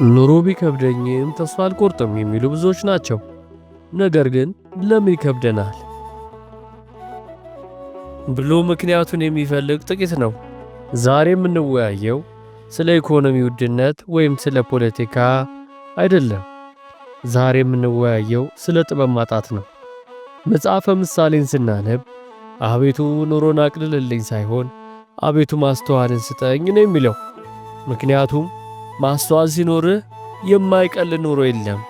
ኑሮ ቢከብደኝም ተስፋ አልቆርጥም የሚሉ ብዙዎች ናቸው። ነገር ግን ለምን ይከብደናል ብሎ ምክንያቱን የሚፈልግ ጥቂት ነው። ዛሬ የምንወያየው ስለ ኢኮኖሚ ውድነት ወይም ስለ ፖለቲካ አይደለም። ዛሬ የምንወያየው ስለ ጥበብ ማጣት ነው። መጽሐፈ ምሳሌን ስናነብ አቤቱ ኑሮን አቅልልልኝ ሳይሆን አቤቱ ማስተዋልን ስጠኝ ነው የሚለው። ምክንያቱም ማስተዋል ሲኖርህ የማይቀል ኑሮ የለም።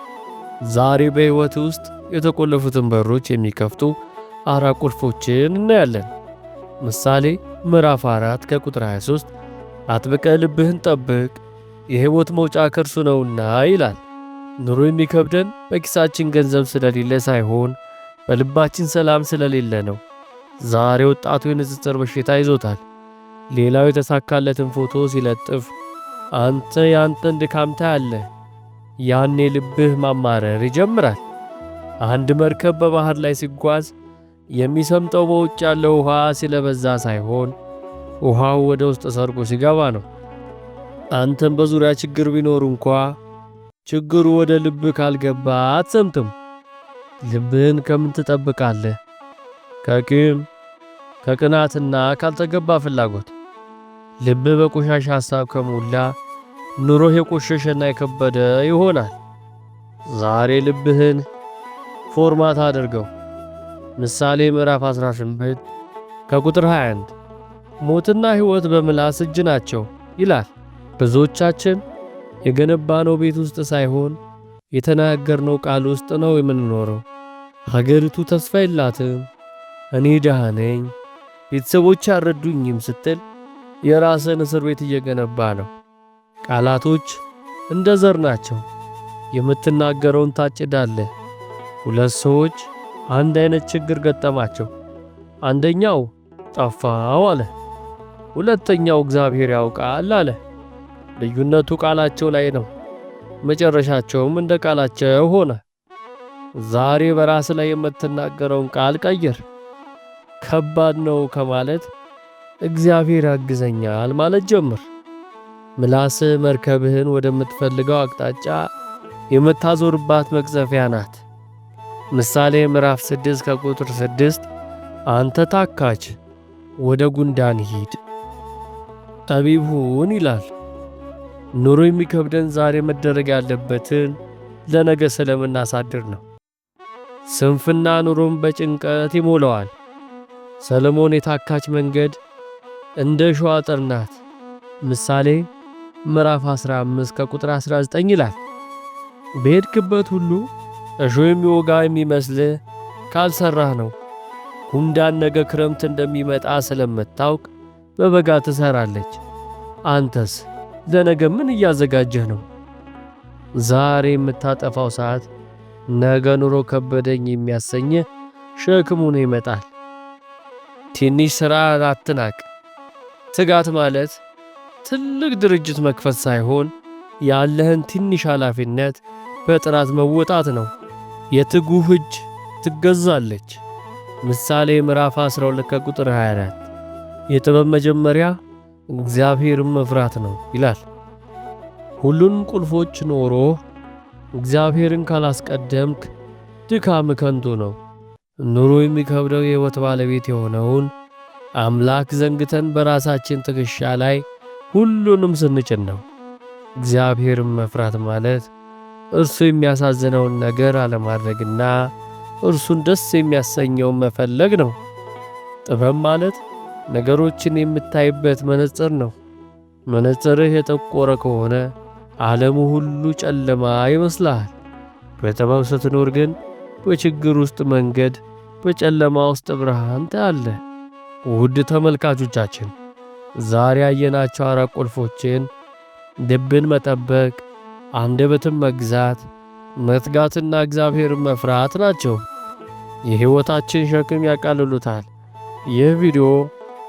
ዛሬ በሕይወት ውስጥ የተቆለፉትን በሮች የሚከፍቱ አራት ቁልፎችን እናያለን። ምሳሌ ምዕራፍ 4 ከቁጥር 23 አጥብቀ ልብህን ጠብቅ የሕይወት መውጫ ከእርሱ ነውና ይላል። ኑሮ የሚከብደን በኪሳችን ገንዘብ ስለሌለ ሳይሆን በልባችን ሰላም ስለሌለ ነው። ዛሬ ወጣቱ የንጽጽር በሽታ ይዞታል። ሌላው የተሳካለትን ፎቶ ሲለጥፍ አንተ ያንተን ድካም ታያለህ። ያኔ ልብህ ማማረር ይጀምራል። አንድ መርከብ በባህር ላይ ሲጓዝ የሚሰምጠው በውጭ ያለው ውሃ ሲለበዛ ሳይሆን ውሃው ወደ ውስጥ ሰርጎ ሲገባ ነው። አንተም በዙሪያ ችግር ቢኖር እንኳ ችግሩ ወደ ልብህ ካልገባ አትሰምጥም። ልብህን ከምን ትጠብቃለህ? ከቂም፣ ከቅናትና ካልተገባ ፍላጎት። ልብህ በቆሻሻ ሐሳብ ከሞላ ኑሮህ የቆሸሸና የከበደ ይሆናል። ዛሬ ልብህን ፎርማት አድርገው። ምሳሌ ምዕራፍ 18 ከቁጥር 21 ሞትና ሕይወት በምላስ እጅ ናቸው ይላል። ብዙዎቻችን የገነባነው ቤት ውስጥ ሳይሆን የተናገርነው ቃል ውስጥ ነው የምንኖረው። ሀገሪቱ ተስፋ የላትም፣ እኔ ድሃ ነኝ፣ ቤተሰቦች አልረዱኝም ስትል የራስን እስር ቤት እየገነባ ነው። ቃላቶች እንደ ዘር ናቸው። የምትናገረውን ታጭዳለህ። ሁለት ሰዎች አንድ አይነት ችግር ገጠማቸው። አንደኛው ጠፋው አለ፣ ሁለተኛው እግዚአብሔር ያውቃል አለ። ልዩነቱ ቃላቸው ላይ ነው። መጨረሻቸውም እንደ ቃላቸው ሆነ። ዛሬ በራስ ላይ የምትናገረውን ቃል ቀይር። ከባድ ነው ከማለት እግዚአብሔር ያግዘኛል ማለት ጀምር። ምላስህ መርከብህን ወደምትፈልገው አቅጣጫ የምታዞርባት መቅዘፊያ ናት። ምሳሌ ምዕራፍ 6 ከቁጥር 6 አንተ ታካች ወደ ጉንዳን ሂድ ጠቢብ ሁን ይላል። ኑሮ የሚከብደን ዛሬ መደረግ ያለበትን ለነገ ስለምናሳድር ነው። ስንፍና ኑሮን በጭንቀት ይሞላዋል። ሰለሞን የታካች መንገድ እንደ እሾህ አጥር ናት። ምሳሌ ምዕራፍ 15 ከቁጥር 19 ይላል። በሄድክበት ሁሉ እሾህ የሚወጋ የሚመስልህ ካልሰራህ ነው። ጉንዳን ነገ ክረምት እንደሚመጣ ስለምታውቅ በበጋ ትሰራለች። አንተስ ለነገ ምን እያዘጋጀህ ነው? ዛሬ የምታጠፋው ሰዓት ነገ ኑሮ ከበደኝ የሚያሰኝህ ሸክም ሆኖ ይመጣል። ትንሽ ሥራ አትናቅ። ትጋት ማለት ትልቅ ድርጅት መክፈት ሳይሆን ያለህን ትንሽ ኃላፊነት በጥራት መወጣት ነው። የትጉህ እጅ ትገዛለች። ምሳሌ ምዕራፍ 12 ከቁጥር 24 የጥበብ መጀመሪያ እግዚአብሔርን መፍራት ነው ይላል። ሁሉንም ቁልፎች ኖሮ እግዚአብሔርን ካላስቀደምክ ድካም ከንቱ ነው። ኑሮ የሚከብደው የሕይወት ባለቤት የሆነውን አምላክ ዘንግተን በራሳችን ትከሻ ላይ ሁሉንም ስንጭን ነው። እግዚአብሔርን መፍራት ማለት እርሱ የሚያሳዝነውን ነገር አለማድረግና እርሱን ደስ የሚያሰኘውን መፈለግ ነው። ጥበብ ማለት ነገሮችን የምታይበት መነጽር ነው። መነጽርህ የጠቆረ ከሆነ ዓለሙ ሁሉ ጨለማ ይመስልሃል። በጥበብ ስትኖር ግን በችግር ውስጥ መንገድ፣ በጨለማ ውስጥ ብርሃን ታያለህ። ውድ ተመልካቾቻችን ዛሬ ያየናቸው አራት ቁልፎችን ልብን መጠበቅ፣ አንደበትን መግዛት፣ መትጋትና እግዚአብሔርን መፍራት ናቸው። የሕይወታችን ሸክም ያቃልሉታል። ይህ ቪዲዮ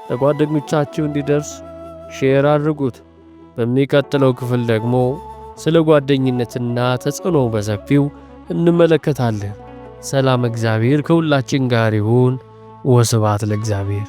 ለጓደኞቻችሁ እንዲደርስ ሼር አድርጉት። በሚቀጥለው ክፍል ደግሞ ስለ ጓደኝነትና ተጽዕኖ በሰፊው እንመለከታለን። ሰላም እግዚአብሔር ከሁላችን ጋር ይሁን። ወስብሐት ለእግዚአብሔር።